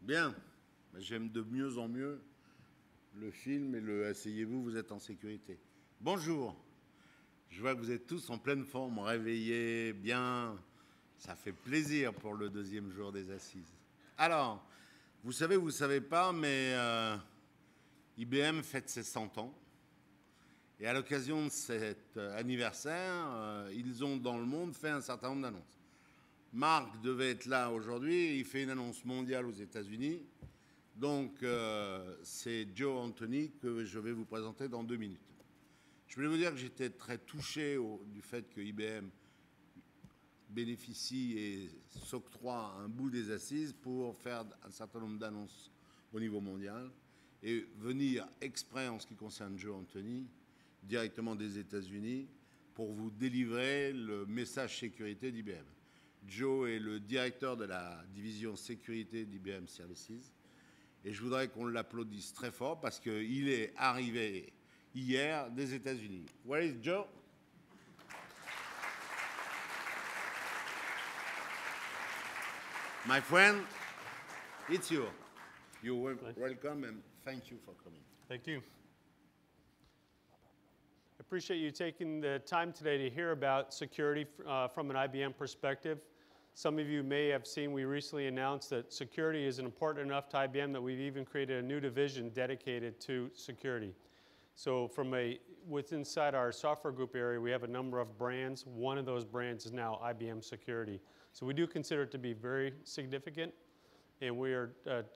Bien, j'aime de mieux en mieux le film et le « Asseyez-vous, vous êtes en sécurité ». Bonjour, je vois que vous êtes tous en pleine forme, réveillés, bien. Ça fait plaisir pour le deuxième jour des Assises. Alors, vous savez pas, mais IBM fête ses 100 ans. Et à l'occasion de cet anniversaire, ils ont dans le monde fait un certain nombre d'annonces. Marc devait être là aujourd'hui, il fait une annonce mondiale aux États-Unis. Donc, c'est Joe Anthony que je vais vous présenter dans 2 minutes. Je voulais vous dire que j'étais très touché du fait que IBM bénéficie et s'octroie un bout des Assises pour faire un certain nombre d'annonces au niveau mondial et venir exprès en ce qui concerne Joe Anthony, directement des États-Unis, pour vous délivrer le message sécurité d'IBM. Joe est le directeur de la division sécurité d'IBM Services. Et je voudrais qu'on l'applaudisse très fort parce qu'il est arrivé hier des États-Unis. Where is Joe? My friend, it's you. You're welcome and thank you for coming. Thank you. I appreciate you taking the time today to hear about security from an IBM perspective. Some of you may have seen we recently announced that security is important enough to IBM that we've even created a new division dedicated to security. So within inside our software group area, we have a number of brands. One of those brands is now IBM Security. So we do consider it to be very significant, and we are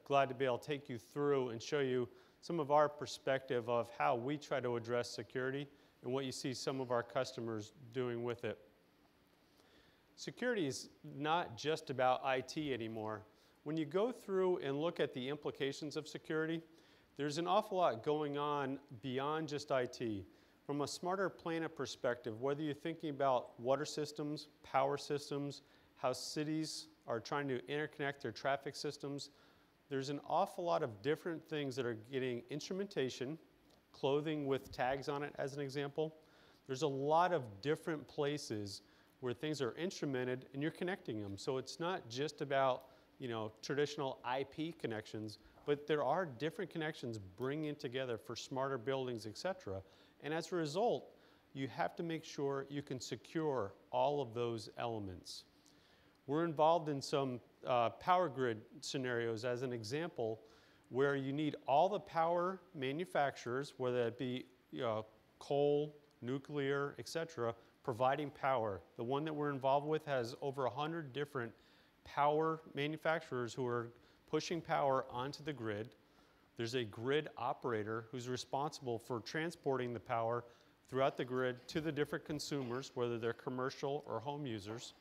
glad to be able to take you through and show you some of our perspective of how we try to address security and what you see some of our customers doing with it. Security is not just about IT anymore. When you go through and look at the implications of security, there's an awful lot going on beyond just IT. From a smarter planet perspective, whether you're thinking about water systems, power systems, how cities are trying to interconnect their traffic systems, there's an awful lot of different things that are getting instrumentation, clothing with tags on it as an example. There's a lot of different places where things are instrumented and you're connecting them. So it's not just about, traditional IP connections, but there are different connections bringing together for smarter buildings, et cetera. And as a result, you have to make sure you can secure all of those elements. We're involved in some power grid scenarios as an example where you need all the power manufacturers, whether it be coal, nuclear, et cetera, providing power. The one that we're involved with has over 100 different power manufacturers who are pushing power onto the grid. There's a grid operator who's responsible for transporting the power throughout the grid to the different consumers, whether they're commercial or home users.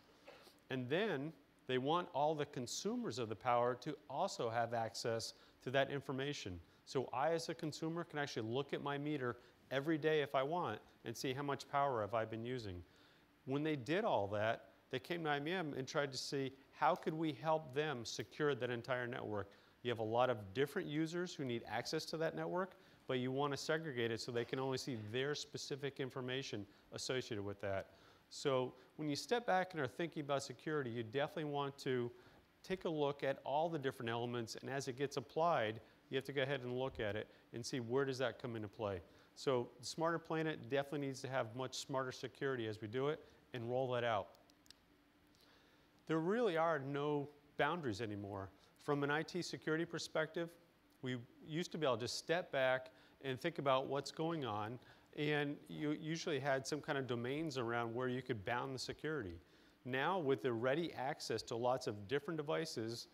And then they want all the consumers of the power to also have access to that information. So I, as a consumer, can actually look at my meter every day if I want and see how much power have I been using. When they did all that, they came to IBM and tried to see how could we help them secure that entire network. You have a lot of different users who need access to that network, but you want to segregate it so they can only see their specific information associated with that. So when you step back and are thinking about security, you definitely want to take a look at all the different elements, and as it gets applied, you have to go ahead and look at it and see where does that come into play. So the smarter planet definitely needs to have much smarter security as we do it and roll that out. There really are no boundaries anymore. From an IT security perspective, we used to be able to just step back and think about what's going on, and you usually had some kind of domains around where you could bound the security. Now, with the ready access to lots of different devices,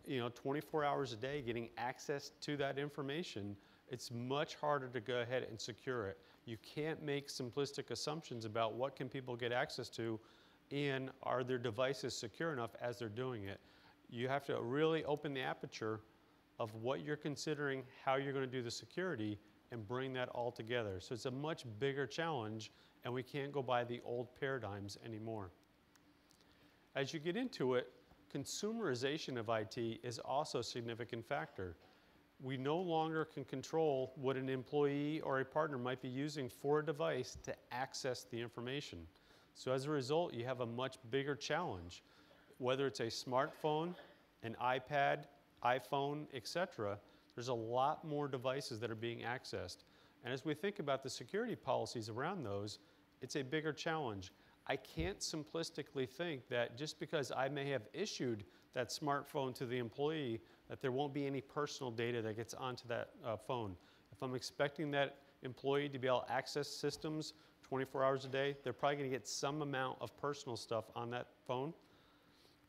24 hours a day getting access to that information, it's much harder to go ahead and secure it. You can't make simplistic assumptions about what can people get access to and are their devices secure enough as they're doing it. You have to really open the aperture of what you're considering, how you're going to do the security, and bring that all together. So it's a much bigger challenge, and we can't go by the old paradigms anymore. As you get into it, consumerization of IT is also a significant factor. We no longer can control what an employee or a partner might be using for a device to access the information. So as a result, you have a much bigger challenge. Whether it's a smartphone, an iPad, iPhone, etc., there's a lot more devices that are being accessed. And as we think about the security policies around those, it's a bigger challenge. I can't simplistically think that just because I may have issued that smartphone to the employee, that there won't be any personal data that gets onto that phone. If I'm expecting that employee to be able to access systems 24 hours a day, they're probably going to get some amount of personal stuff on that phone.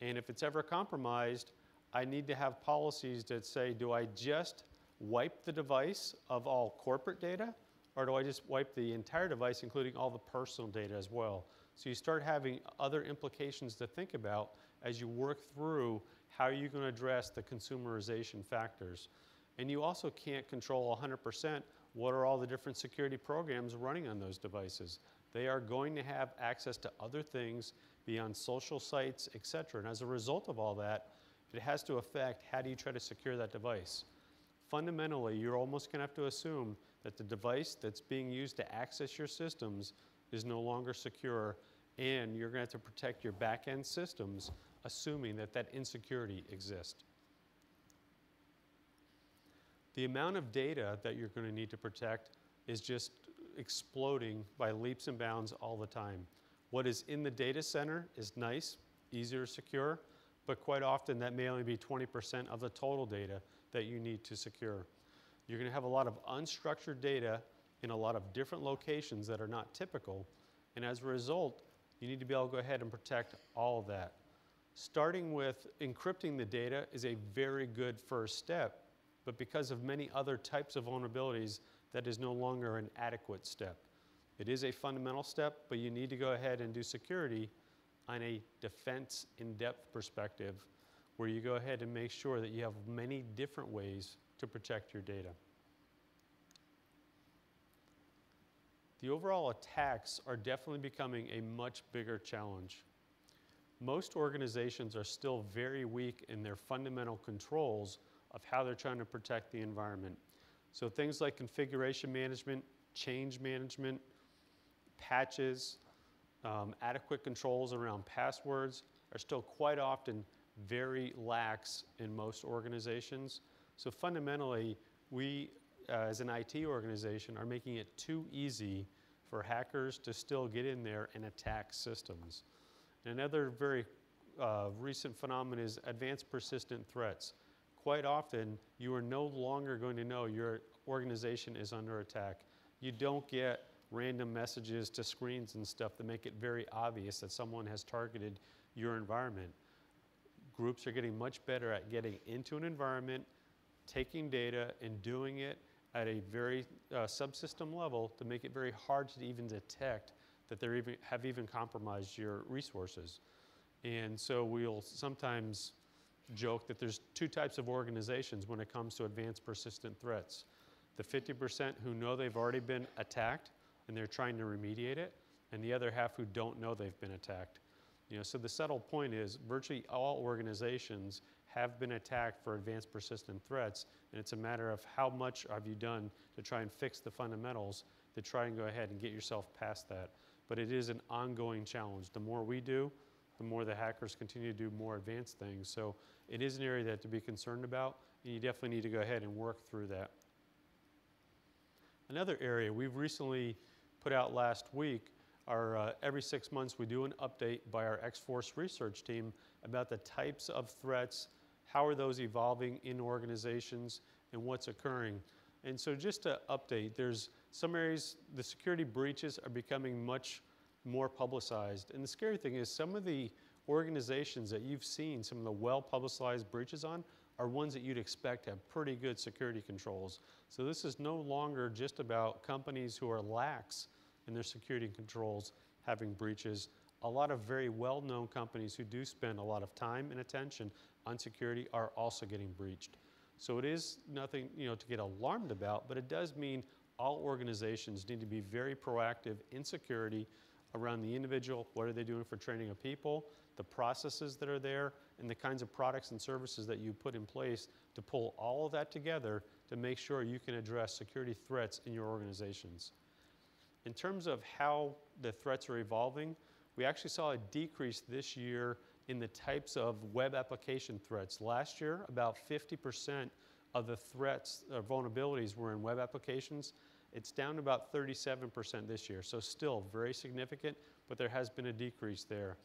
And if it's ever compromised, I need to have policies that say, do I just wipe the device of all corporate data, or do I just wipe the entire device, including all the personal data as well? So you start having other implications to think about as you work through how you're going to address the consumerization factors. And you also can't control 100% what are all the different security programs running on those devices. They are going to have access to other things beyond social sites, et cetera. And as a result of all that, it has to affect how do you try to secure that device. Fundamentally, you're almost going to have to assume that the device that's being used to access your systems is no longer secure, and you're going to have to protect your back-end systems, assuming that that insecurity exists. The amount of data that you're going to need to protect is just exploding by leaps and bounds all the time. What is in the data center is nice, easier to secure, but quite often that may only be 20% of the total data that you need to secure. You're going to have a lot of unstructured data in a lot of different locations that are not typical, and as a result, you need to be able to go ahead and protect all of that. Starting with encrypting the data is a very good first step, but because of many other types of vulnerabilities, that is no longer an adequate step. It is a fundamental step, but you need to go ahead and do security on a defense in-depth perspective, where you go ahead and make sure that you have many different ways to protect your data. The overall attacks are definitely becoming a much bigger challenge. Most organizations are still very weak in their fundamental controls of how they're trying to protect the environment. So things like configuration management, change management, patches, adequate controls around passwords are still quite often very lax in most organizations. So fundamentally, we as an IT organization are making it too easy for hackers to still get in there and attack systems. And another very recent phenomenon is advanced persistent threats. Quite often, you are no longer going to know your organization is under attack. You don't get random messages to screens and stuff that make it very obvious that someone has targeted your environment. Groups are getting much better at getting into an environment, taking data, and doing it at a very subsystem level to make it very hard to even detect that they have even compromised your resources. And so we'll sometimes joke that there's two types of organizations when it comes to advanced persistent threats. The 50% who know they've already been attacked and they're trying to remediate it, and the other half who don't know they've been attacked. So the subtle point is virtually all organizations have been attacked for advanced persistent threats, and it's a matter of how much have you done to try and fix the fundamentals to try and go ahead and get yourself past that. But it is an ongoing challenge. The more we do, the more the hackers continue to do more advanced things. So it is an area that to be concerned about, and you definitely need to go ahead and work through that. Another area we've recently put out last week are every 6 months we do an update by our X-Force research team about the types of threats, how are those evolving in organizations, and what's occurring. And so just to update, there's some areas, the security breaches are becoming much more publicized. And the scary thing is some of the organizations that you've seen, some of the well-publicized breaches on, are ones that you'd expect to have pretty good security controls. So this is no longer just about companies who are lax in their security controls having breaches. A lot of very well-known companies who do spend a lot of time and attention on security are also getting breached. So it is nothing to get alarmed about, but it does mean all organizations need to be very proactive in security around the individual. What are they doing for training of people, the processes that are there, and the kinds of products and services that you put in place to pull all of that together to make sure you can address security threats in your organizations. In terms of how the threats are evolving, we actually saw a decrease this year in the types of web application threats. Last year, about 50% of the threats or vulnerabilities were in web applications. It's down to about 37% this year, so still very significant, but there has been a decrease there.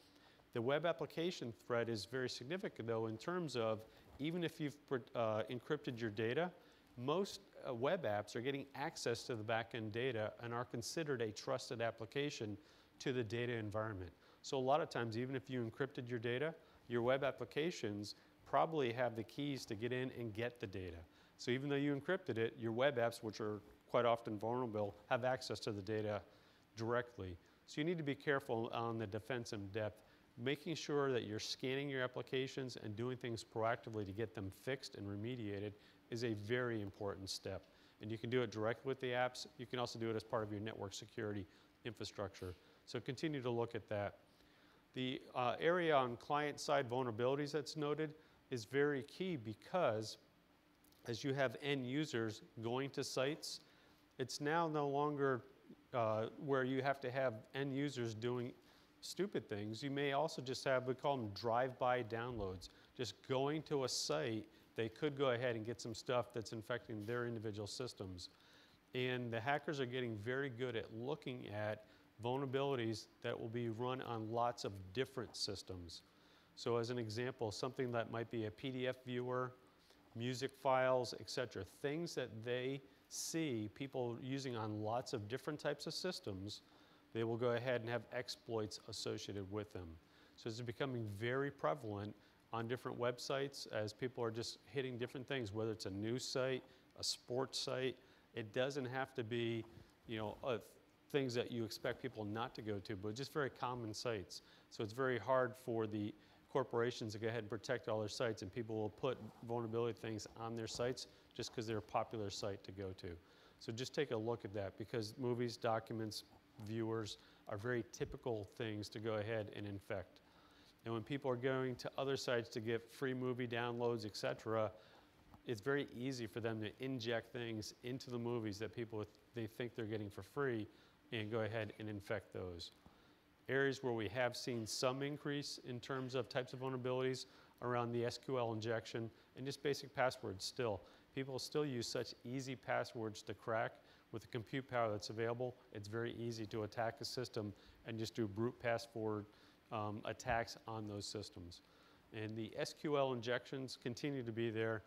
The web application threat is very significant, though, in terms of even if you've encrypted your data, most web apps are getting access to the back-end data and are considered a trusted application to the data environment. So a lot of times, even if you encrypted your data, your web applications probably have the keys to get in and get the data. So even though you encrypted it, your web apps, which are quite often vulnerable, have access to the data directly. So you need to be careful on the defense in depth, making sure that you're scanning your applications and doing things proactively to get them fixed and remediated is a very important step. And you can do it directly with the apps. You can also do it as part of your network security infrastructure. So continue to look at that. The area on client-side vulnerabilities that's noted is very key because as you have end users going to sites, it's now no longer where you have to have end users doing stupid things. You may also just have, we call them drive-by downloads. Just going to a site, they could go ahead and get some stuff that's infecting their individual systems. And the hackers are getting very good at looking at vulnerabilities that will be run on lots of different systems. So as an example, something that might be a PDF viewer, music files, etc., things that they see people using on lots of different types of systems, they will go ahead and have exploits associated with them. So it's becoming very prevalent on different websites as people are just hitting different things, whether it's a news site, a sports site. It doesn't have to be, things that you expect people not to go to, but just very common sites. So it's very hard for the corporations to go ahead and protect all their sites, and people will put vulnerability things on their sites just because they're a popular site to go to. So just take a look at that, because movies, documents, viewers are very typical things to go ahead and infect. And when people are going to other sites to get free movie downloads, etc., it's very easy for them to inject things into the movies that they think they're getting for free and go ahead and infect those. Areas where we have seen some increase in terms of types of vulnerabilities around the SQL injection and just basic passwords still. People still use such easy passwords to crack. With the compute power that's available, it's very easy to attack a system and just do brute password attacks on those systems. And the SQL injections continue to be there.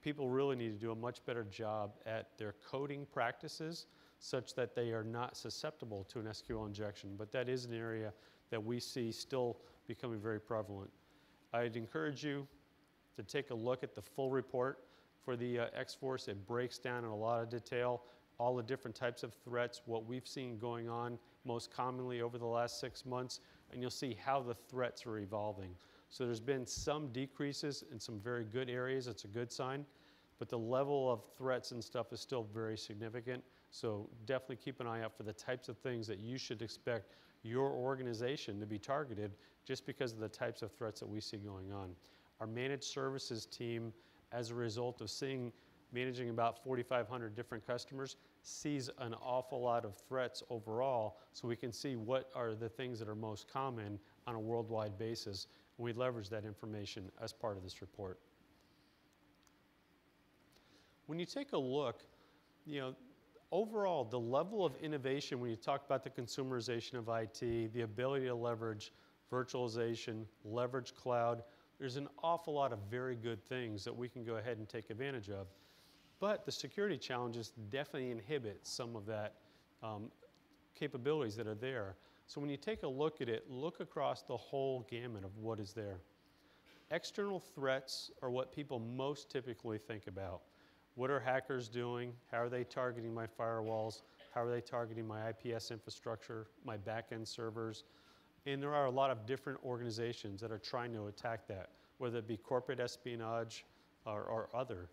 People really need to do a much better job at their coding practices such that they are not susceptible to an SQL injection. But that is an area that we see still becoming very prevalent. I'd encourage you to take a look at the full report for the X-Force. It breaks down in a lot of detail all the different types of threats, what we've seen going on most commonly over the last 6 months, and you'll see how the threats are evolving. So there's been some decreases in some very good areas. It's a good sign, but the level of threats and stuff is still very significant. So definitely keep an eye out for the types of things that you should expect your organization to be targeted just because of the types of threats that we see going on. Our managed services team, as a result of managing about 4,500 different customers, sees an awful lot of threats overall, so we can see what are the things that are most common on a worldwide basis, and we leverage that information as part of this report. When you take a look, overall, the level of innovation, when you talk about the consumerization of IT, the ability to leverage virtualization, leverage cloud, there's an awful lot of very good things that we can go ahead and take advantage of. But the security challenges definitely inhibit some of that capabilities that are there. So when you take a look at it, look across the whole gamut of what is there. External threats are what people most typically think about. What are hackers doing? How are they targeting my firewalls? How are they targeting my IPS infrastructure, my back-end servers? And there are a lot of different organizations that are trying to attack that, whether it be corporate espionage or other.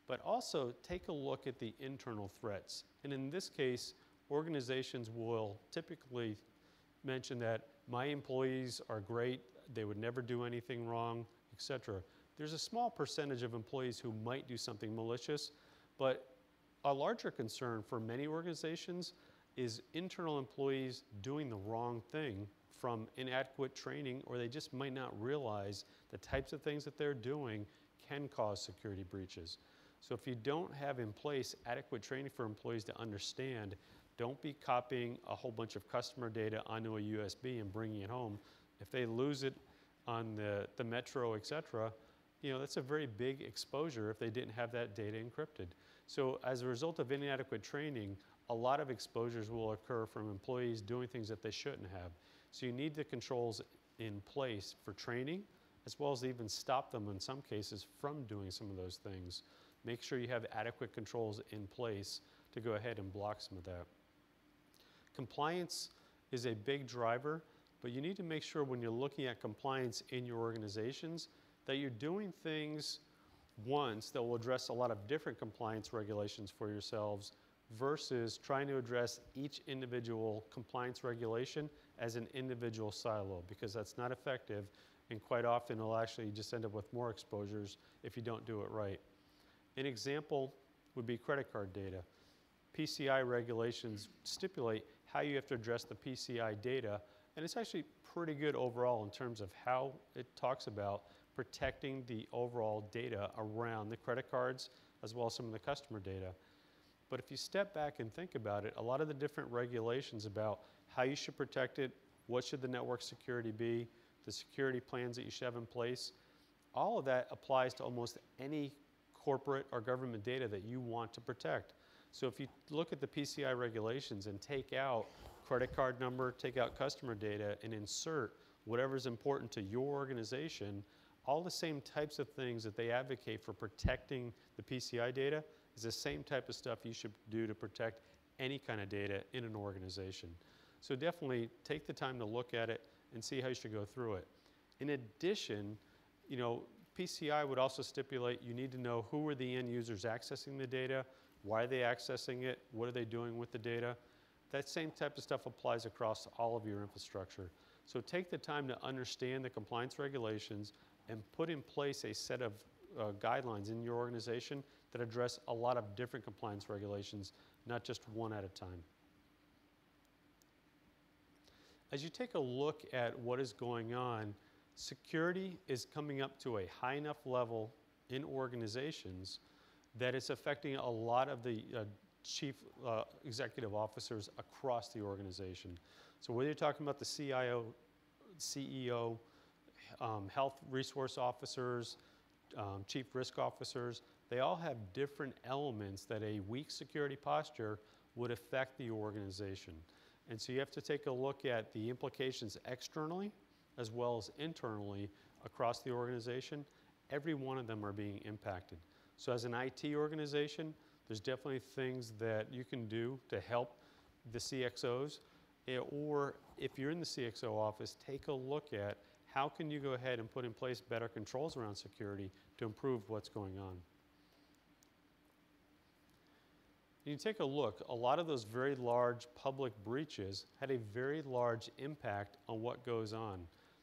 But also take a look at the internal threats. And in this case, organizations will typically mention that my employees are great, they would never do anything wrong, etc. There's a small percentage of employees who might do something malicious, but a larger concern for many organizations is internal employees doing the wrong thing from inadequate training, or they just might not realize the types of things that they're doing can cause security breaches. So if you don't have in place adequate training for employees to understand, don't be copying a whole bunch of customer data onto a USB and bringing it home. If they lose it on the metro, et cetera, that's a very big exposure if they didn't have that data encrypted. So as a result of inadequate training, a lot of exposures will occur from employees doing things that they shouldn't have. So you need the controls in place for training, as well as even stop them in some cases from doing some of those things. Make sure you have adequate controls in place to go ahead and block some of that. Compliance is a big driver, but you need to make sure when you're looking at compliance in your organizations that you're doing things once that will address a lot of different compliance regulations for yourselves versus trying to address each individual compliance regulation as an individual silo, because that's not effective, and quite often it'll actually just end up with more exposures if you don't do it right. An example would be credit card data. PCI regulations stipulate how you have to address the PCI data, and it's actually pretty good overall in terms of how it talks about protecting the overall data around the credit cards as well as some of the customer data. But if you step back and think about it, a lot of the different regulations about how you should protect it, what should the network security be, the security plans that you should have in place, all of that applies to almost any corporate or government data that you want to protect. So if you look at the PCI regulations and take out credit card number, take out customer data, and insert whatever's important to your organization, all the same types of things that they advocate for protecting the PCI data is the same type of stuff you should do to protect any kind of data in an organization. So definitely take the time to look at it and see how you should go through it. In addition, PCI would also stipulate you need to know who are the end users accessing the data, why are they accessing it, what are they doing with the data. That same type of stuff applies across all of your infrastructure. So take the time to understand the compliance regulations and put in place a set of guidelines in your organization that address a lot of different compliance regulations, not just one at a time. As you take a look at what is going on, security is coming up to a high enough level in organizations that it's affecting a lot of the chief executive officers across the organization. So whether you're talking about the CIO, CEO, health resource officers, chief risk officers, they all have different elements that a weak security posture would affect the organization. And so you have to take a look at the implications externally as well as internally across the organization. Every one of them are being impacted. So as an IT organization, there's definitely things that you can do to help the CXOs, or if you're in the CXO office, take a look at how can you go ahead and put in place better controls around security to improve what's going on. You take a look, a lot of those very large public breaches had a very large impact on what goes on.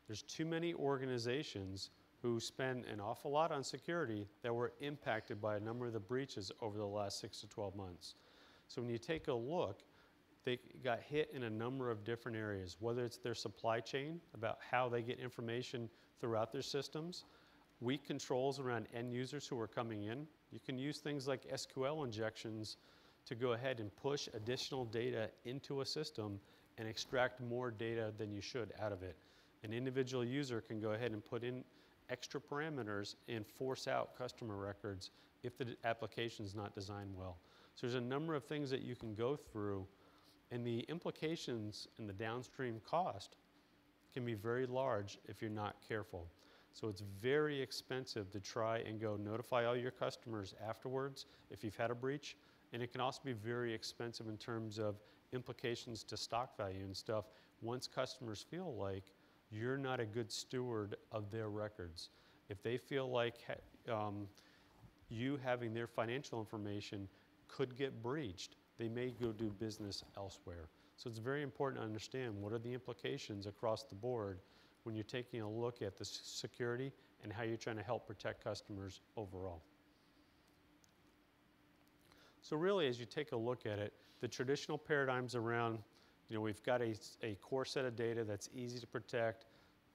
There's too many organizations who spend an awful lot on security that were impacted by a number of the breaches over the last 6 to 12 months. So when you take a look, they got hit in a number of different areas, whether it's their supply chain, about how they get information throughout their systems, weak controls around end users who are coming in. You can use things like SQL injections to go ahead and push additional data into a system and extract more data than you should out of it. An individual user can go ahead and put in extra parameters and force out customer records if the application is not designed well. So there's a number of things that you can go through, and the implications and the downstream cost can be very large if you're not careful. So it's very expensive to try and go notify all your customers afterwards if you've had a breach, and it can also be very expensive in terms of implications to stock value and stuff once customers feel like you're not a good steward of their records. If they feel like you having their financial information could get breached, they may go do business elsewhere. So it's very important to understand what are the implications across the board when you're taking a look at the security and how you're trying to help protect customers overall. So really, as you take a look at it, the traditional paradigms around You know, we've got a core set of data that's easy to protect,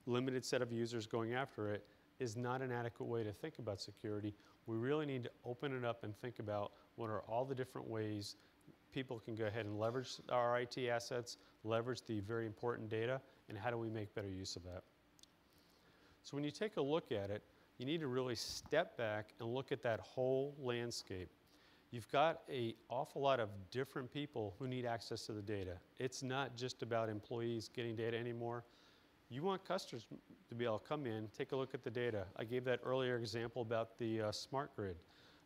limited set of users going after it, is not an adequate way to think about security. We really need to open it up and think about what are all the different ways people can go ahead and leverage our IT assets, leverage the very important data, and how do we make better use of that. So when you take a look at it, you need to really step back and look at that whole landscape. You've got an awful lot of different people who need access to the data. It's not just about employees getting data anymore. You want customers to be able to come in, take a look at the data. I gave that earlier example about the smart grid.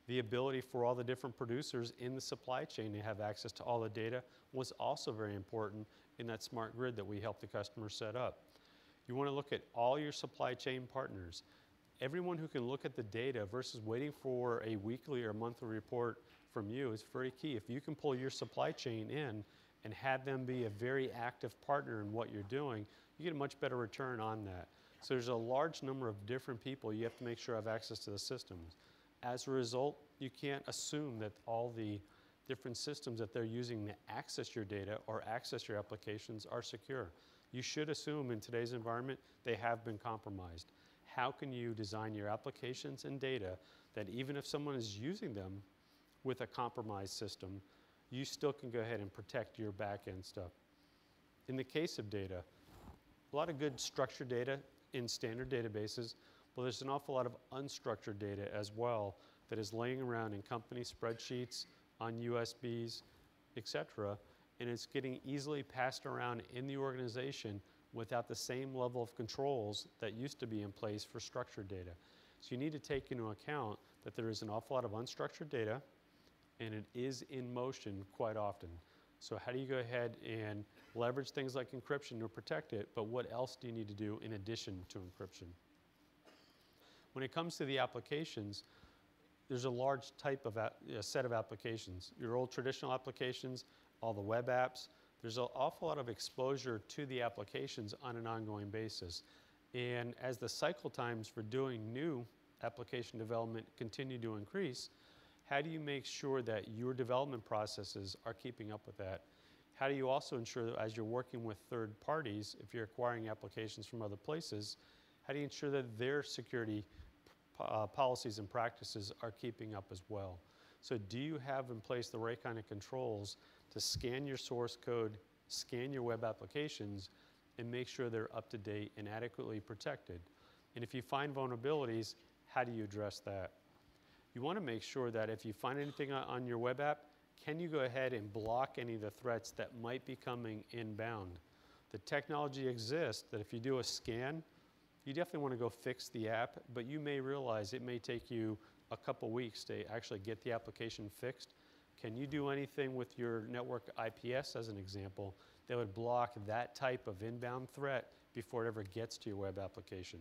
The ability for all the different producers in the supply chain to have access to all the data was also very important in that smart grid that we helped the customer set up. You want to look at all your supply chain partners. Everyone who can look at the data versus waiting for a weekly or monthly report from you is very key. If you can pull your supply chain in and have them be a very active partner in what you're doing, you get a much better return on that. So there's a large number of different people you have to make sure have access to the systems. As a result, you can't assume that all the different systems that they're using to access your data or access your applications are secure. You should assume in today's environment they have been compromised. How can you design your applications and data that even if someone is using them with a compromised system, you still can go ahead and protect your back-end stuff. In the case of data, a lot of good structured data in standard databases, but there's an awful lot of unstructured data as well that is laying around in company spreadsheets, on USBs, etc., and it's getting easily passed around in the organization without the same level of controls that used to be in place for structured data. So you need to take into account that there is an awful lot of unstructured data, and it is in motion quite often. So how do you go ahead and leverage things like encryption to protect it, but what else do you need to do in addition to encryption? When it comes to the applications, there's a large type of set of applications. Your old traditional applications, all the web apps, there's an awful lot of exposure to the applications on an ongoing basis. And as the cycle times for doing new application development continue to increase, how do you make sure that your development processes are keeping up with that? How do you also ensure that as you're working with third parties, if you're acquiring applications from other places, how do you ensure that their security policies and practices are keeping up as well? So do you have in place the right kind of controls to scan your source code, scan your web applications, and make sure they're up to date and adequately protected? And if you find vulnerabilities, how do you address that? You want to make sure that if you find anything on your web app, can you go ahead and block any of the threats that might be coming inbound? The technology exists that if you do a scan, you definitely want to go fix the app, but you may realize it may take you a couple weeks to actually get the application fixed. Can you do anything with your network IPS, as an example, that would block that type of inbound threat before it ever gets to your web application?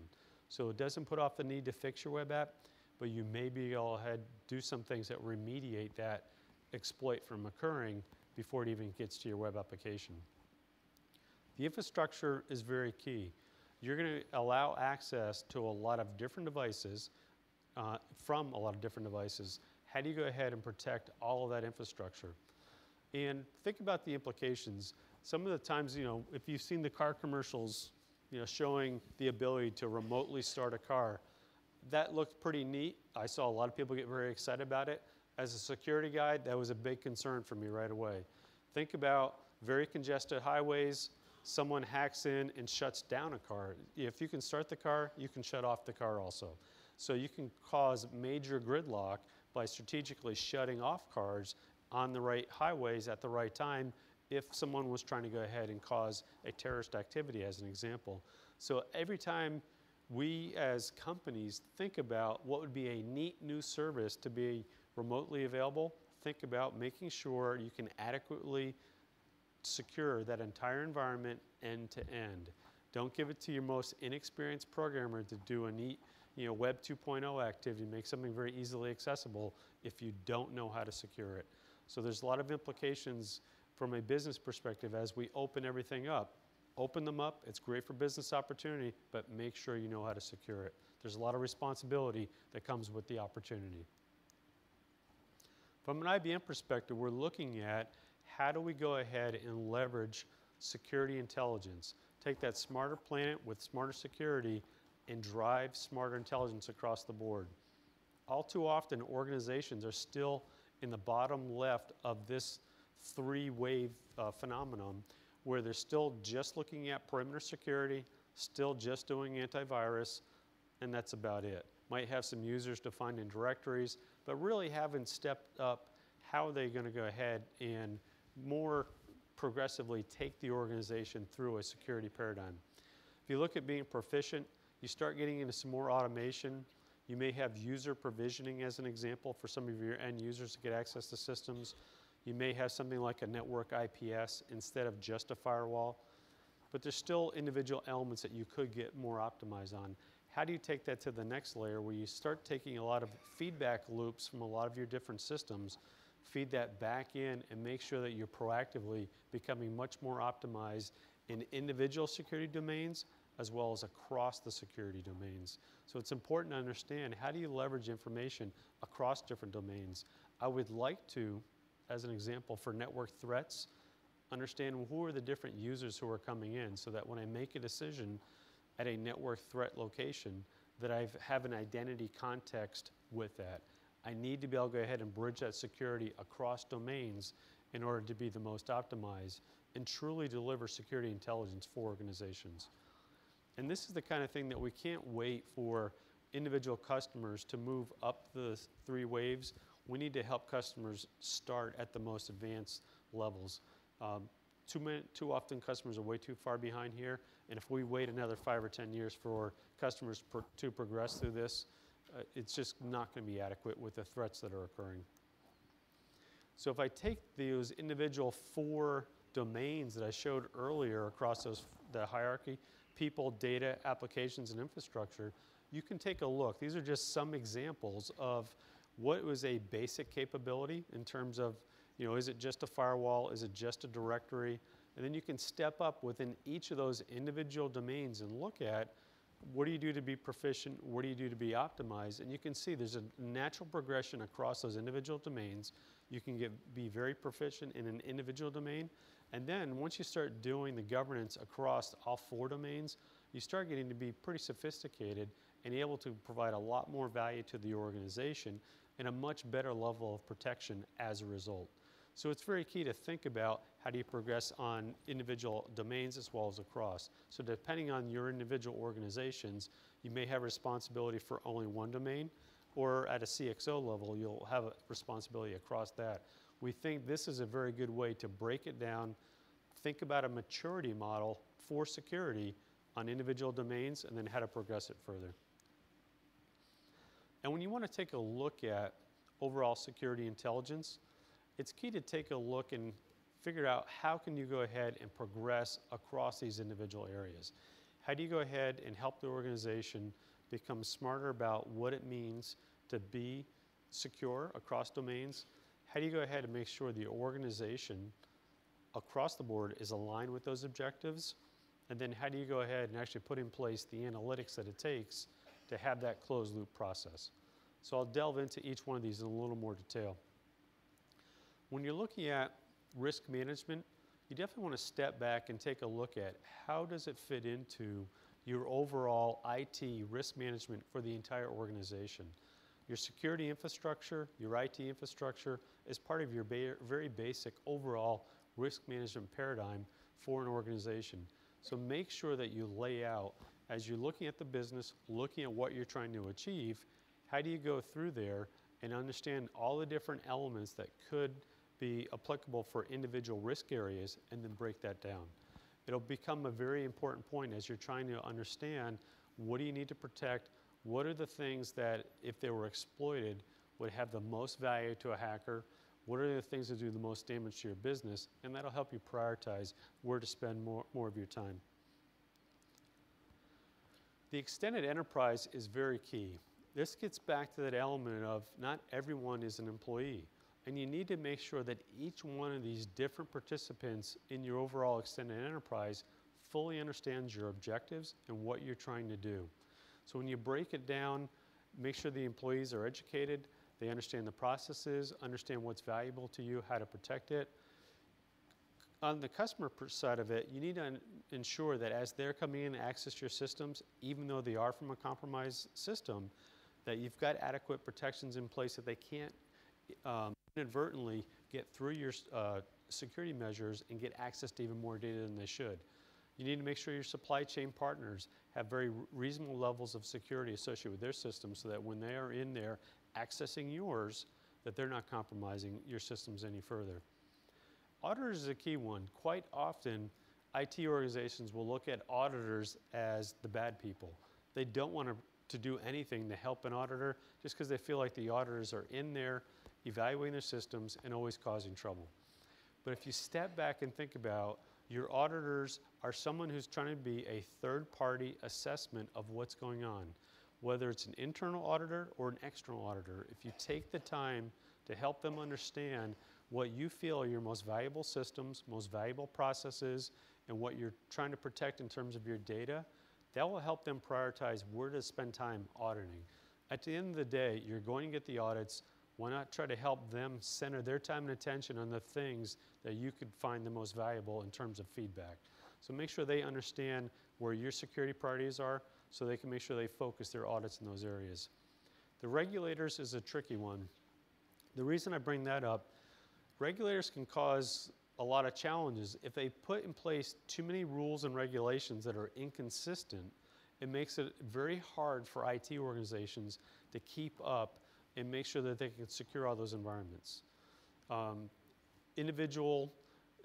So it doesn't put off the need to fix your web app, but you may be able to do some things that remediate that exploit from occurring before it even gets to your web application. The infrastructure is very key. You're going to allow access to a lot of different devices, from a lot of different devices. How do you go ahead and protect all of that infrastructure? And think about the implications. Some of the times, you know, if you've seen the car commercials, you know, showing the ability to remotely start a car, that looked pretty neat. I saw a lot of people get very excited about it. As a security guy, that was a big concern for me right away. Think about very congested highways. Someone hacks in and shuts down a car. If you can start the car, you can shut off the car also. So you can cause major gridlock by strategically shutting off cars on the right highways at the right time if someone was trying to go ahead and cause a terrorist activity, as an example. So every time we as companies think about what would be a neat new service to be remotely available, think about making sure you can adequately secure that entire environment end to end. Don't give it to your most inexperienced programmer to do a neat, you know, Web 2.0 activity, make something very easily accessible if you don't know how to secure it. So there's a lot of implications from a business perspective as we open everything up. Open them up, it's great for business opportunity, but make sure you know how to secure it. There's a lot of responsibility that comes with the opportunity. From an IBM perspective, we're looking at how do we go ahead and leverage security intelligence. Take that smarter planet with smarter security and drive smarter intelligence across the board. All too often, organizations are still in the bottom left of this three-wave phenomenon where they're still just looking at perimeter security, still just doing antivirus, and that's about it. Might have some users defined in directories, but really haven't stepped up how they're going to go ahead and more progressively take the organization through a security paradigm. If you look at being proficient, you start getting into some more automation. You may have user provisioning as an example for some of your end users to get access to systems. You may have something like a network IPS instead of just a firewall. But there's still individual elements that you could get more optimized on. How do you take that to the next layer where you start taking a lot of feedback loops from a lot of your different systems, feed that back in, and make sure that you're proactively becoming much more optimized in individual security domains as well as across the security domains. So it's important to understand, how do you leverage information across different domains? I would like to, as an example, for network threats, understand who are the different users who are coming in so that when I make a decision at a network threat location, that I have an identity context with that. I need to be able to go ahead and bridge that security across domains in order to be the most optimized and truly deliver security intelligence for organizations. And this is the kind of thing that we can't wait for individual customers to move up the three waves. We need to help customers start at the most advanced levels. Too often customers are way too far behind here, and if we wait another 5 or 10 years for customers to progress through this, it's just not going to be adequate with the threats that are occurring. So if I take those individual 4 domains that I showed earlier across the hierarchy, people, data, applications, and infrastructure, you can take a look. These are just some examples of what was a basic capability in terms of, is it just a firewall? Is it just a directory? And then you can step up within each of those individual domains and look at, what do you do to be proficient? What do you do to be optimized? And you can see there's a natural progression across those individual domains. You can be very proficient in an individual domain. And then once you start doing the governance across all 4 domains, you start getting to be pretty sophisticated and able to provide a lot more value to the organization and a much better level of protection as a result. So it's very key to think about how do you progress on individual domains as well as across. So depending on your individual organizations, you may have responsibility for only one domain, or at a CXO level, you'll have a responsibility across that. We think this is a very good way to break it down, think about a maturity model for security on individual domains, and then how to progress it further. And when you want to take a look at overall security intelligence, it's key to take a look and figure out how can you go ahead and progress across these individual areas. How do you go ahead and help the organization become smarter about what it means to be secure across domains? How do you go ahead and make sure the organization across the board is aligned with those objectives? And then how do you go ahead and actually put in place the analytics that it takes to have that closed loop process? So I'll delve into each one of these in a little more detail. When you're looking at risk management, you definitely want to step back and take a look at how does it fit into your overall IT risk management for the entire organization. Your security infrastructure, your IT infrastructure is part of your very basic overall risk management paradigm for an organization. So make sure that you lay out, as you're looking at the business, looking at what you're trying to achieve, how do you go through there and understand all the different elements that could be applicable for individual risk areas, and then break that down. It'll become a very important point as you're trying to understand, what do you need to protect? What are the things that, if they were exploited, would have the most value to a hacker? What are the things that do the most damage to your business? And that'll help you prioritize where to spend more of your time. The extended enterprise is very key. This gets back to that element of not everyone is an employee. And you need to make sure that each one of these different participants in your overall extended enterprise fully understands your objectives and what you're trying to do. So when you break it down, make sure the employees are educated, they understand the processes, understand what's valuable to you, how to protect it. On the customer side of it, you need to ensure that as they're coming in and access your systems, even though they are from a compromised system, that you've got adequate protections in place that they can't inadvertently get through your security measures and get access to even more data than they should. You need to make sure your supply chain partners have very reasonable levels of security associated with their systems so that when they are in there accessing yours, that they're not compromising your systems any further. Auditors is a key one. Quite often, IT organizations will look at auditors as the bad people. They don't want to do anything to help an auditor just because they feel like the auditors are in there evaluating their systems and always causing trouble. But if you step back and think about your auditors are someone who's trying to be a third-party assessment of what's going on, whether it's an internal auditor or an external auditor. If you take the time to help them understand what you feel are your most valuable systems, most valuable processes, and what you're trying to protect in terms of your data, that will help them prioritize where to spend time auditing. At the end of the day, you're going to get the audits. Why not try to help them center their time and attention on the things that you could find the most valuable in terms of feedback? So make sure they understand where your security priorities are so they can make sure they focus their audits in those areas. The regulators is a tricky one. The reason I bring that up, regulators can cause a lot of challenges. If they put in place too many rules and regulations that are inconsistent, it makes it very hard for IT organizations to keep up and make sure that they can secure all those environments. Individual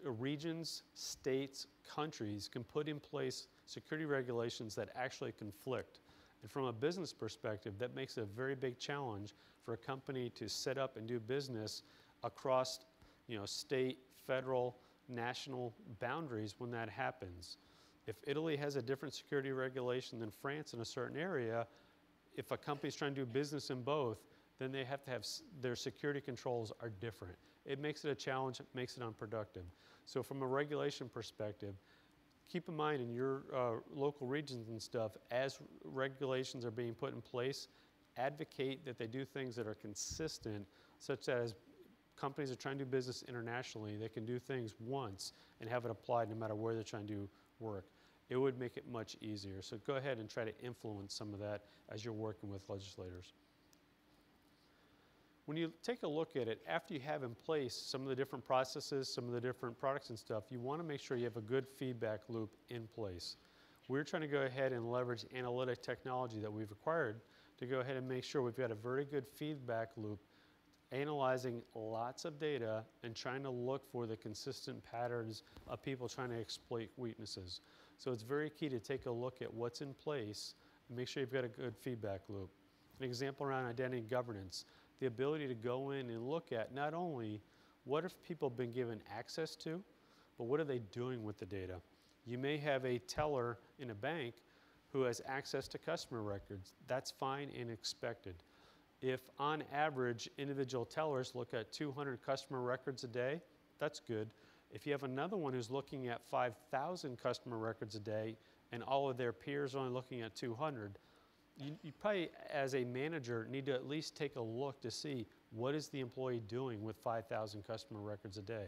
regions, states, countries can put in place security regulations that actually conflict. And from a business perspective, that makes it a very big challenge for a company to set up and do business across, state, federal, national boundaries when that happens. If Italy has a different security regulation than France in a certain area, if a company's trying to do business in both, then they have to have their security controls are different. It makes it a challenge, it makes it unproductive. So from a regulation perspective, keep in mind in your local regions and stuff, as regulations are being put in place, advocate that they do things that are consistent, such that as companies are trying to do business internationally, they can do things once and have it applied no matter where they're trying to do work. It would make it much easier. So go ahead and try to influence some of that as you're working with legislators. When you take a look at it, after you have in place some of the different processes, some of the different products and stuff, you want to make sure you have a good feedback loop in place. We're trying to go ahead and leverage analytic technology that we've acquired to go ahead and make sure we've got a very good feedback loop, analyzing lots of data and trying to look for the consistent patterns of people trying to exploit weaknesses. So it's very key to take a look at what's in place and make sure you've got a good feedback loop. An example around identity governance, the ability to go in and look at not only what have people been given access to, but what are they doing with the data? You may have a teller in a bank who has access to customer records. That's fine and expected. If on average individual tellers look at 200 customer records a day, that's good. If you have another one who's looking at 5,000 customer records a day and all of their peers are only looking at 200, you probably, as a manager, need to at least take a look to see what is the employee doing with 5,000 customer records a day.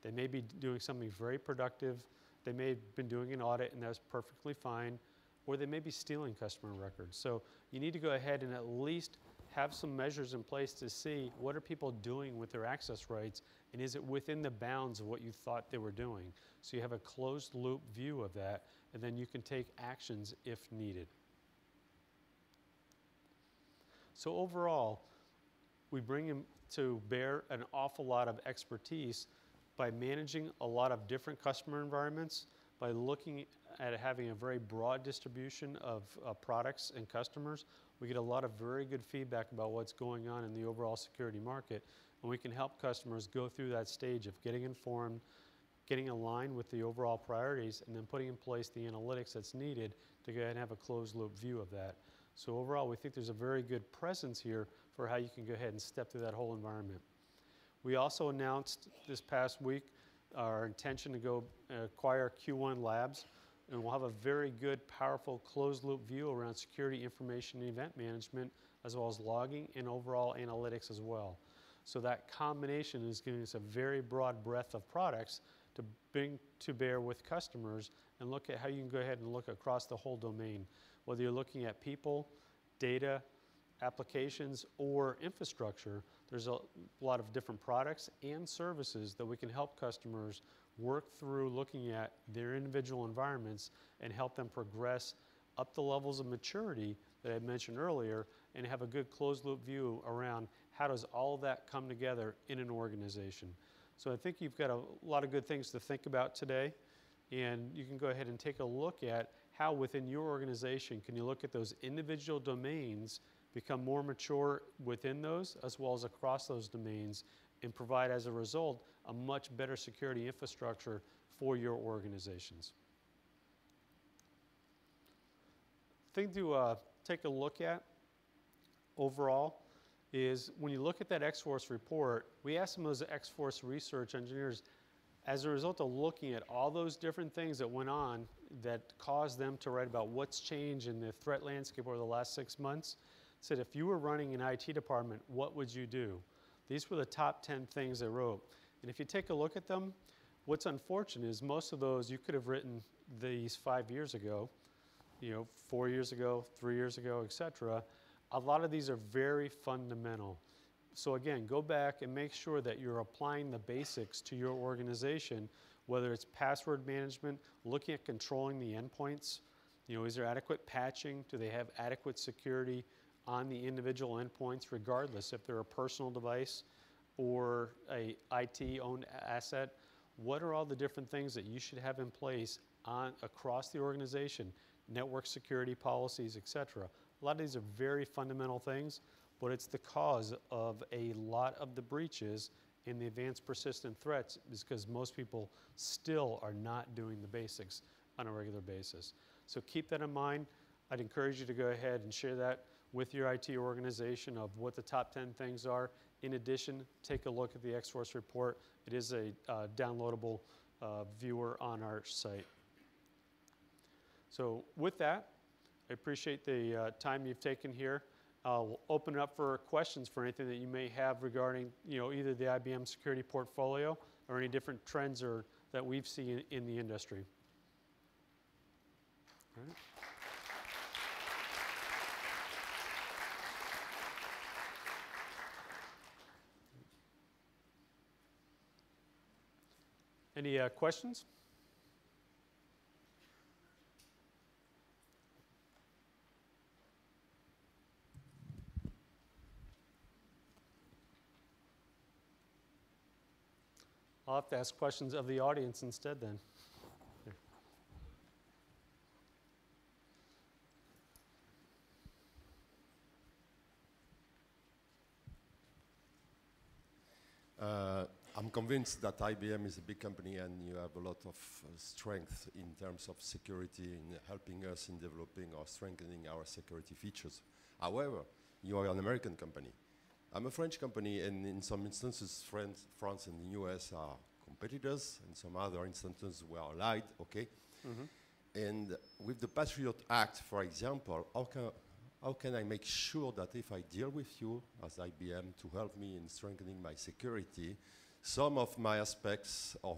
They may be doing something very productive. They may have been doing an audit and that's perfectly fine, or they may be stealing customer records. So you need to go ahead and at least have some measures in place to see what are people doing with their access rights and is it within the bounds of what you thought they were doing. So you have a closed loop view of that and then you can take actions if needed. So overall, we bring to bear an awful lot of expertise by managing a lot of different customer environments, by looking at having a very broad distribution of products and customers. We get a lot of very good feedback about what's going on in the overall security market, and we can help customers go through that stage of getting informed, getting aligned with the overall priorities, and then putting in place the analytics that's needed to go ahead and have a closed loop view of that. So overall, we think there's a very good presence here for how you can go ahead and step through that whole environment. We also announced this past week our intention to go acquire Q1 Labs, and we'll have a very good, powerful closed loop view around security information and event management, as well as logging and overall analytics as well. So that combination is giving us a very broad breadth of products to bring to bear with customers and look at how you can go ahead and look across the whole domain. Whether you're looking at people, data, applications, or infrastructure, there's a lot of different products and services that we can help customers work through looking at their individual environments and help them progress up the levels of maturity that I mentioned earlier and have a good closed loop view around how does all of that come together in an organization. So I think you've got a lot of good things to think about today, and you can go ahead and take a look at how within your organization can you look at those individual domains, become more mature within those as well as across those domains, and provide as a result a much better security infrastructure for your organizations. Thing to take a look at overall is when you look at that X-Force report, we asked some of those X-Force research engineers, as a result of looking at all those different things that went on that caused them to write about what's changed in the threat landscape over the last 6 months, said if you were running an IT department, what would you do? These were the top 10 things they wrote. And if you take a look at them, what's unfortunate is most of those you could have written these 5 years ago, 4 years ago, 3 years ago, et cetera. A lot of these are very fundamental. So again, go back and make sure that you're applying the basics to your organization, whether it's password management, looking at controlling the endpoints. Is there adequate patching? Do they have adequate security on the individual endpoints, regardless if they're a personal device or a IT-owned asset? What are all the different things that you should have in place across the organization? Network security policies, et cetera. A lot of these are very fundamental things, but it's the cause of a lot of the breaches in the advanced persistent threats is because most people still are not doing the basics on a regular basis. So keep that in mind. I'd encourage you to go ahead and share that with your IT organization of what the top 10 things are. In addition, take a look at the X-Force report. It is a downloadable viewer on our site. So with that, I appreciate the time you've taken here. We'll open it up for questions for anything that you may have regarding either the IBM security portfolio or any different trends that we've seen in the industry. All right. Any questions? I'll have to ask questions of the audience instead then. I'm convinced that IBM is a big company and you have a lot of strength in terms of security in helping us in developing or strengthening our security features. However, you are an American company. I'm a French company, and in some instances, France and the US are competitors, and some other instances we are allied, okay? Mm-hmm. And with the Patriot Act, for example, how can I make sure that if I deal with you as IBM to help me in strengthening my security, some of my aspects of,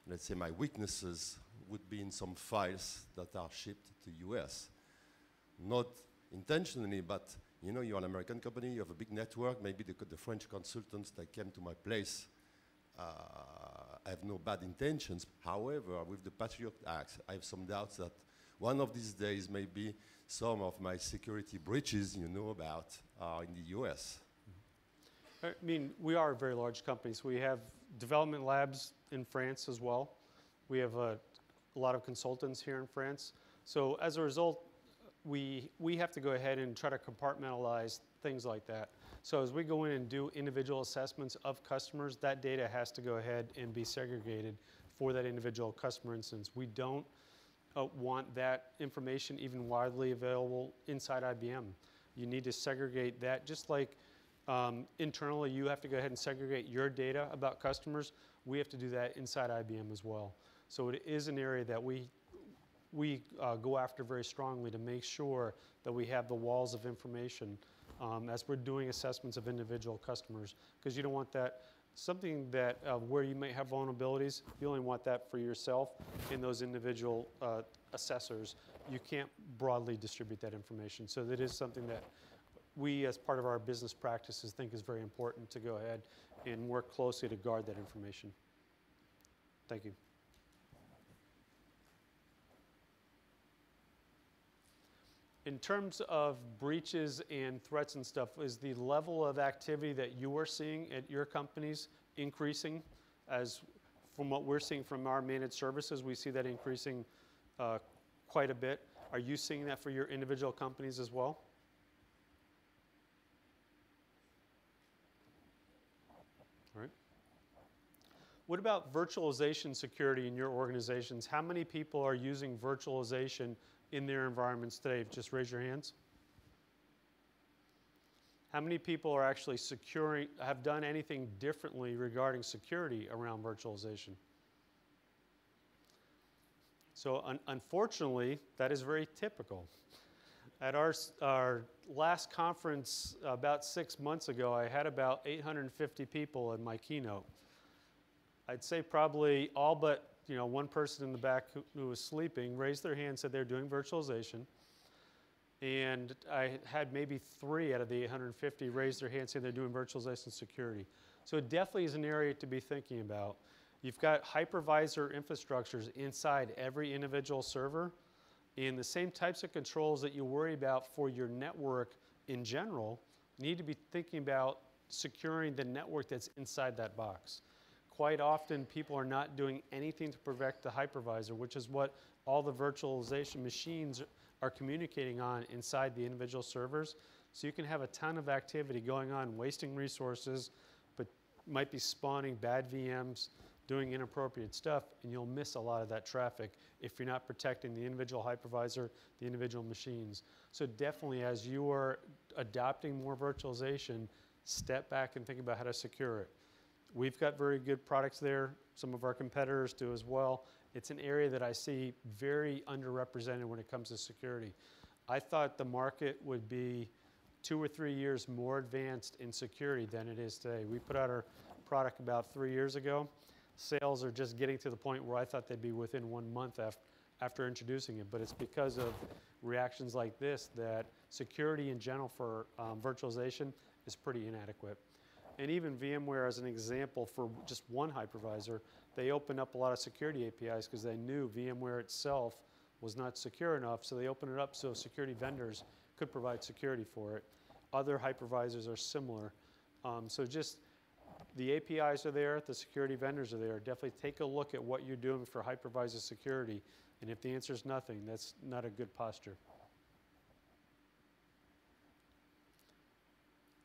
let's say, my weaknesses would be in some files that are shipped to US? Not intentionally, but you're an American company, you have a big network, maybe the French consultants that came to my place have no bad intentions. However, with the Patriot Act, I have some doubts that one of these days maybe some of my security breaches about are in the US. I mean, we are a very large company, so we have development labs in France as well. We have a lot of consultants here in France. So as a result, we have to go ahead and try to compartmentalize things like that. So as we go in and do individual assessments of customers, that data has to go ahead and be segregated for that individual customer instance. We don't want that information even widely available inside IBM. You need to segregate that, just like internally you have to go ahead and segregate your data about customers. We have to do that inside IBM as well. So it is an area that we go after very strongly to make sure that we have the walls of information as we're doing assessments of individual customers, because you don't want that something that where you may have vulnerabilities, you only want that for yourself and those individual assessors. You can't broadly distribute that information. So that is something that we, as part of our business practices, think is very important to go ahead and work closely to guard that information. Thank you. In terms of breaches and threats and stuff, is the level of activity that you are seeing at your companies increasing? As from what we're seeing from our managed services, we see that increasing quite a bit. Are you seeing that for your individual companies as well? All right. What about virtualization security in your organizations? How many people are using virtualization in their environments today? Just raise your hands. How many people are actually securing, have done anything differently regarding security around virtualization? So unfortunately, that is very typical. At our last conference about 6 months ago, I had about 850 people in my keynote. I'd say probably all but one person in the back who was sleeping raised their hand, said they're doing virtualization. And I had maybe 3 out of the 850 raise their hand saying they're doing virtualization security. So it definitely is an area to be thinking about. You've got hypervisor infrastructures inside every individual server, and the same types of controls that you worry about for your network in general need to be thinking about securing the network that's inside that box. Quite often, people are not doing anything to protect the hypervisor, which is what all the virtualization machines are communicating on inside the individual servers. So you can have a ton of activity going on, wasting resources, but might be spawning bad VMs, doing inappropriate stuff, and you'll miss a lot of that traffic if you're not protecting the individual hypervisor, the individual machines. So definitely, as you are adopting more virtualization, step back and think about how to secure it. We've got very good products there. Some of our competitors do as well. It's an area that I see very underrepresented when it comes to security. I thought the market would be 2 or 3 years more advanced in security than it is today. We put out our product about 3 years ago. Sales are just getting to the point where I thought they'd be within 1 month after introducing it, but it's because of reactions like this that security in general for virtualization is pretty inadequate. And even VMware, as an example, for just one hypervisor, they opened up a lot of security APIs because they knew VMware itself was not secure enough, so they opened it up so security vendors could provide security for it. Other hypervisors are similar. So just the APIs are there, the security vendors are there. Definitely take a look at what you're doing for hypervisor security, and if the answer is nothing, that's not a good posture.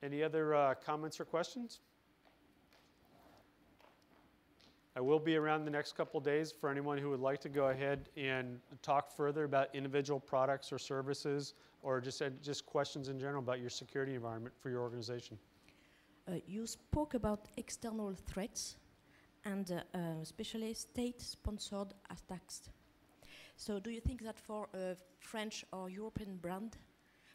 Any other comments or questions? I will be around the next couple of days for anyone who would like to go ahead and talk further about individual products or services, or just questions in general about your security environment for your organization. You spoke about external threats and especially state-sponsored attacks. So do you think that for a French or European brand,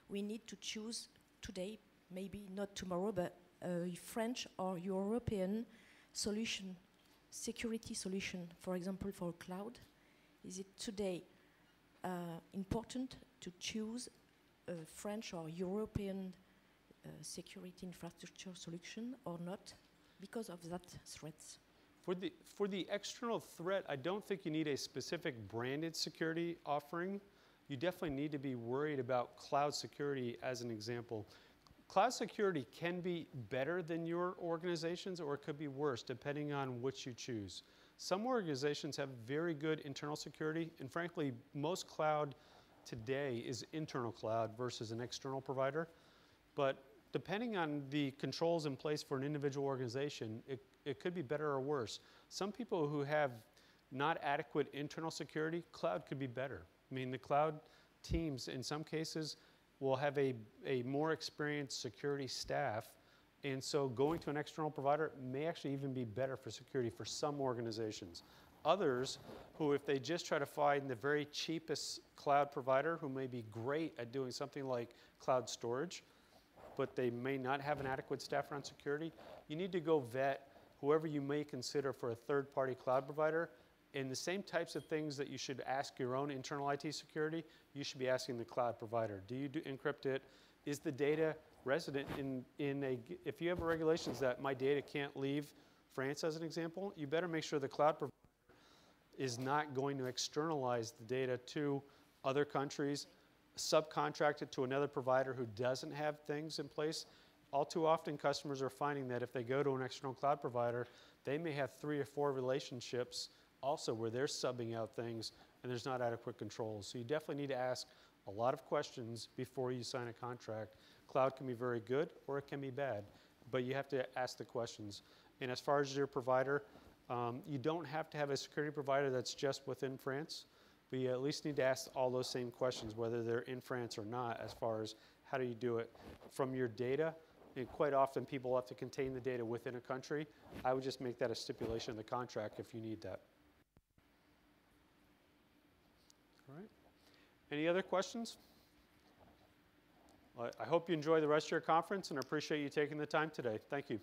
we need to choose today, maybe not tomorrow, but a French or European solution, security solution, for example, for cloud? Is it today important to choose a French or European security infrastructure solution or not because of that threats? For the external threat, I don't think you need a specific branded security offering. You definitely need to be worried about cloud security as an example. Cloud security can be better than your organization's, or it could be worse, depending on which you choose. Some organizations have very good internal security, and frankly, most cloud today is internal cloud versus an external provider. But depending on the controls in place for an individual organization, it could be better or worse. Some people who have not adequate internal security, cloud could be better. I mean, the cloud teams, in some cases, will have a more experienced security staff, and so going to an external provider may actually even be better for security for some organizations. Others who, if they just try to find the very cheapest cloud provider who may be great at doing something like cloud storage, but they may not have an adequate staff around security, you need to go vet whoever you may consider for a third-party cloud provider. And the same types of things that you should ask your own internal IT security, you should be asking the cloud provider. Do you encrypt it? Is the data resident if you have regulations that my data can't leave France as an example, you better make sure the cloud provider is not going to externalize the data to other countries, subcontract it to another provider who doesn't have things in place. All too often customers are finding that if they go to an external cloud provider, they may have 3 or 4 relationships also where they're subbing out things and there's not adequate controls. So you definitely need to ask a lot of questions before you sign a contract. Cloud can be very good or it can be bad, but you have to ask the questions. And as far as your provider, you don't have to have a security provider that's just within France, but you at least need to ask all those same questions, whether they're in France or not, as far as how do you do it from your data. And quite often people have to contain the data within a country. I would just make that a stipulation in the contract if you need that. All right. Any other questions? I hope you enjoy the rest of your conference and I appreciate you taking the time today. Thank you.